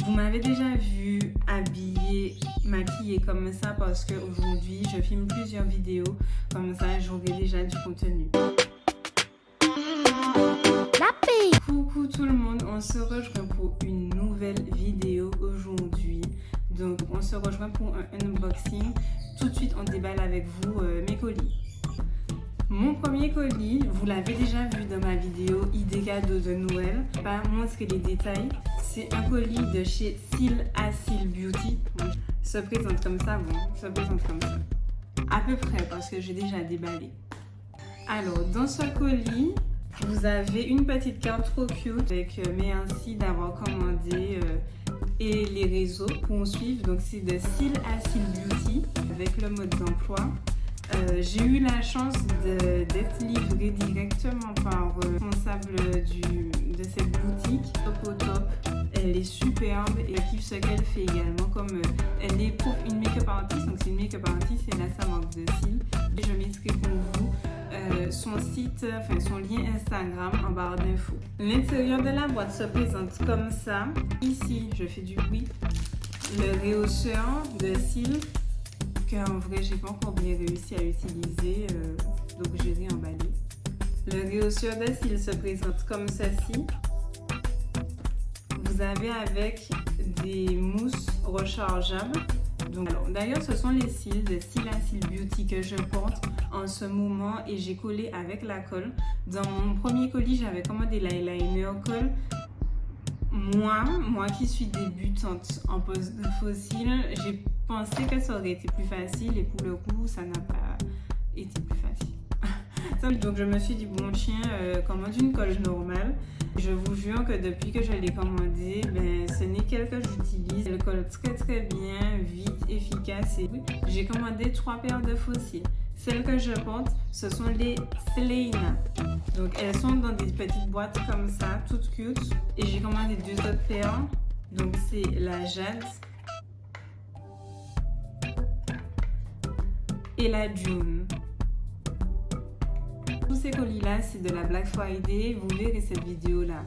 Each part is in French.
Vous m'avez déjà vu habillée, maquillée comme ça parce qu'aujourd'hui je filme plusieurs vidéos, comme ça j'aurai déjà du contenu. Coucou tout le monde, on se rejoint pour une nouvelle vidéo aujourd'hui. Donc on se rejoint pour un unboxing. Tout de suite on déballe avec vous mes colis. Mon premier colis, vous l'avez déjà vu dans ma vidéo idée cadeau de Noël. Je vais pas montrer les détails. C'est un colis de chez Cils à Cils Beauty. Bon, se présente comme ça, se présente comme ça. À peu près parce que j'ai déjà déballé. Alors, dans ce colis, vous avez une petite carte trop cute avec merci d'avoir commandé et les réseaux pour suivre. Donc, c'est de Cils à Cils Beauty avec le mode d'emploi. J'ai eu la chance d'être livrée directement par le responsable de cette boutique. Top au top, elle est superbe et elle kiffe ce qu'elle fait également. Comme elle est une make-up artiste, donc c'est une make-up artiste et là ça manque de cils. Et je mettrai pour vous son site, son lien Instagram en barre d'infos. L'intérieur de la boîte se présente comme ça. Ici, je fais du bruit. Le rehausseur de cils. En vrai, j'ai pas encore bien réussi à utiliser, donc j'ai réemballé. Le rehausseur de cils se présente comme ceci. Vous avez avec des mousses rechargeables. D'ailleurs, ce sont les cils de Cils à Cils Beauty que je porte en ce moment et j'ai collé avec la colle. Dans mon premier colis, j'avais commandé l'eyeliner colle. Moi qui suis débutante en pose de faux cils, j'ai pensé que ça aurait été plus facile et pour le coup, ça n'a pas été plus facile. Donc je me suis dit, bon tiens, commande une colle normale. Je vous jure que depuis que je l'ai commandée, ce n'est qu'elle que j'utilise. Elle colle très bien, vite, efficace. Et j'ai commandé 3 paires de faux cils. Celles que je porte, ce sont les Selena. Donc elles sont dans des petites boîtes comme ça, toutes cute. Et j'ai commandé 2 autres paires. Donc c'est la Jade et la June. Tous ces colis là, c'est de la Black Friday. Vous verrez cette vidéo là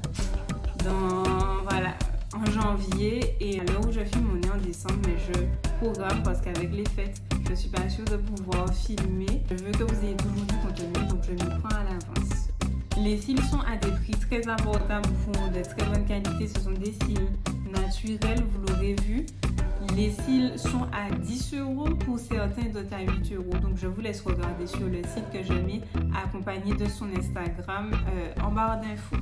en janvier, et à l'heure où je filme on est en décembre, mais je programme parce qu'avec les fêtes je suis pas sûre de pouvoir filmer. Je veux que vous ayez toujours du contenu, donc je m'y prends à l'avance. Les cils sont à des prix très abordables pour de très bonne qualité. Ce sont des cils naturels, vous l'aurez vu. Les cils sont à 10 € pour certains, d'autres à 8 €. Donc je vous laisse regarder sur le site que je mets accompagné de son Instagram en barre d'infos.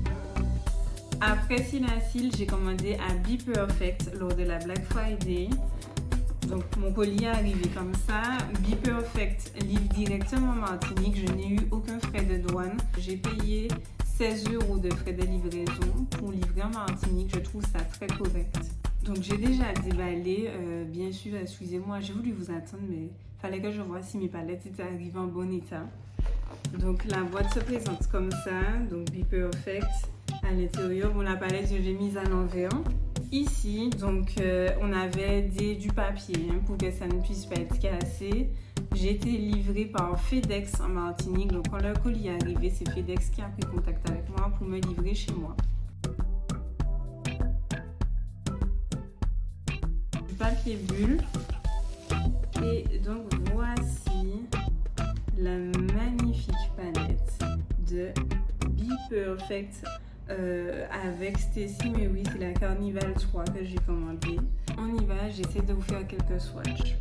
Après Cils à Cils, j'ai commandé à Be Perfect lors de la Black Friday. Donc mon colis est arrivé comme ça. Be Perfect livre directement en Martinique. Je n'ai eu aucun frais de douane. J'ai payé 16 € de frais de livraison pour livrer en Martinique. Je trouve ça très correct. Donc j'ai déjà déballé, bien sûr, excusez-moi, j'ai voulu vous attendre, mais il fallait que je vois si mes palettes étaient arrivées en bon état. Donc la boîte se présente comme ça, donc Be Perfect. À l'intérieur, bon, la palette, je l'ai mise à l'envers. Ici, donc, on avait du papier pour que ça ne puisse pas être cassé. J'ai été livrée par FedEx en Martinique. Donc, quand le colis est arrivé, c'est FedEx qui a pris contact avec moi pour me livrer chez moi. Du papier bulle. Et donc, voici la magnifique palette de Be Perfect. Avec Stacy, mais oui, c'est la Carnival 3 que j'ai commandé. On y va, j'essaie de vous faire quelques swatchs.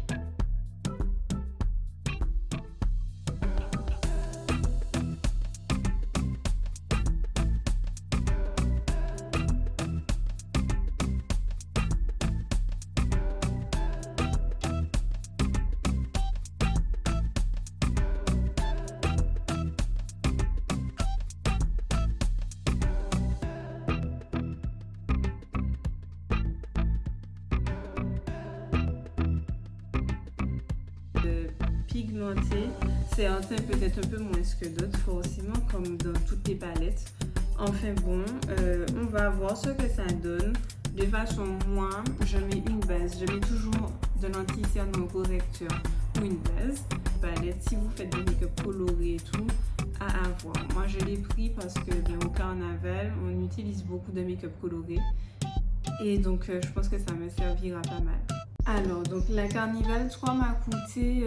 Pigmenté, certains peut-être un peu moins que d'autres, forcément, comme dans toutes les palettes. Enfin bon, on va voir ce que ça donne. De façon, moi, je mets une base. Je mets toujours de l'anti-cernement correcteur ou une base. Palette, si vous faites des make-up colorés et tout, à avoir. Moi, je l'ai pris parce que au carnaval, on utilise beaucoup de make-up coloré. Et donc je pense que ça me servira pas mal. Alors donc la Carnival 3 m'a coûté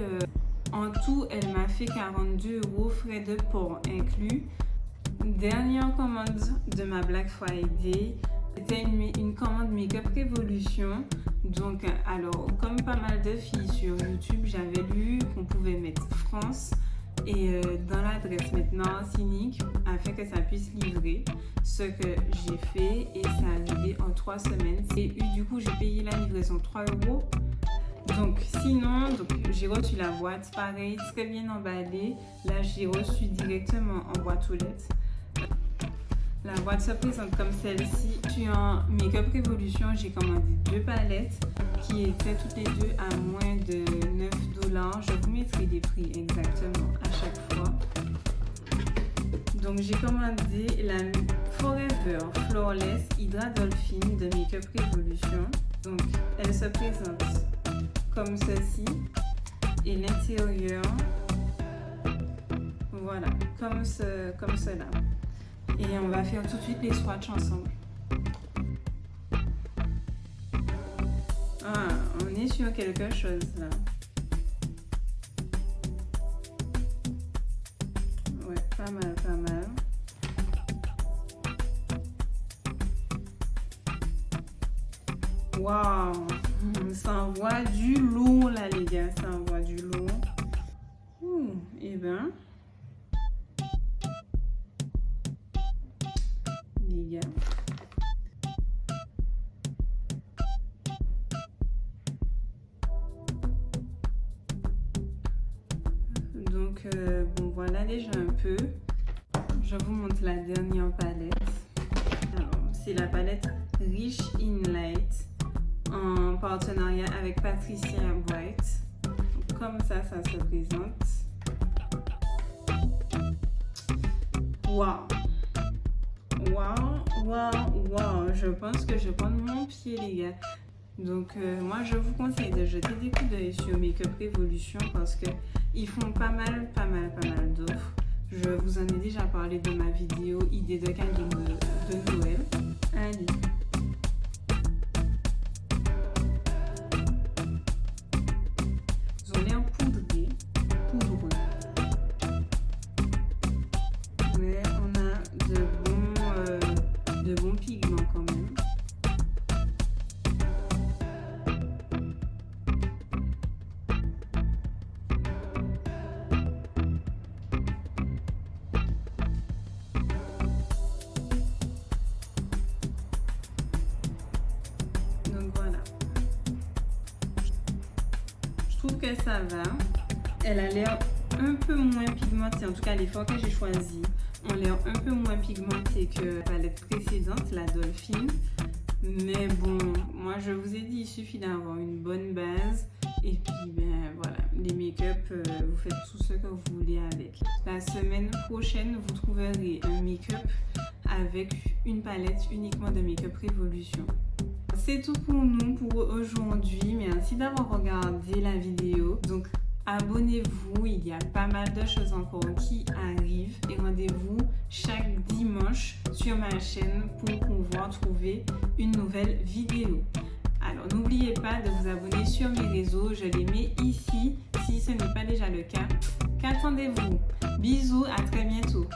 en tout, elle m'a fait 42 € frais de port inclus. Dernière commande de ma Black Friday, c'était une commande Make-up Revolution. Donc alors comme pas mal de filles sur YouTube, j'avais lu qu'on pouvait mettre France et dans l'adresse maintenant cynique afin que ça puisse livrer, ce que j'ai fait et ça a livré en 3 semaines. Et du coup j'ai payé la livraison 3 €. Donc sinon, j'ai reçu la boîte, pareil, très bien emballée. Là j'ai reçu directement en boîte aux lettres. La boîte se présente comme celle-ci. Sur Make-up Revolution, j'ai commandé 2 palettes qui étaient toutes les deux à moins de 9 $. Je vous mettrai les prix exactement à chaque fois. Donc j'ai commandé la Forever Flawless Hydra Dolphin de Make-up Revolution. Donc elle se présente comme ceci et l'intérieur, voilà, comme cela. Et on va faire tout de suite les swatchs ensemble. Ah, on est sur quelque chose là. Ouais, pas mal, pas mal. Waouh, ça envoie du lourd là les gars, ça envoie du lourd. Et ben, les gars. Donc bon voilà déjà un peu. Je vous montre la dernière palette. Alors c'est la palette Rich in Light en partenariat avec Patricia Bright. Comme ça se présente. Waouh, waouh, waouh, waouh. Je pense que je vais prendre mon pied les gars. Donc moi je vous conseille de jeter des coups d'œil sur Make-up Revolution parce que ils font pas mal d'offres. Je vous en ai déjà parlé dans ma vidéo idée de cadeau de Noël. Allez. Ils ont l'air poudreux. Mais on a de bons pigments quand même. Donc voilà. Je trouve que ça va. Elle a l'air un peu moins pigmentée. En tout cas, les fois que j'ai choisi ont l'air un peu moins pigmentée que la palette précédente, la Dolphin. Mais bon, moi je vous ai dit, il suffit d'avoir une bonne base. Et puis ben voilà, les make-up, vous faites tout ce que vous voulez avec. La semaine prochaine, vous trouverez un make-up avec une palette uniquement de Make-up Revolution. C'est tout pour nous pour aujourd'hui. Merci d'avoir regardé la vidéo. Donc abonnez-vous, il y a pas mal de choses encore qui arrivent. Et rendez-vous chaque dimanche sur ma chaîne pour pouvoir trouver une nouvelle vidéo. Alors n'oubliez pas de vous abonner sur mes réseaux, je les mets ici si ce n'est pas déjà le cas. Qu'attendez-vous? Bisous, à très bientôt.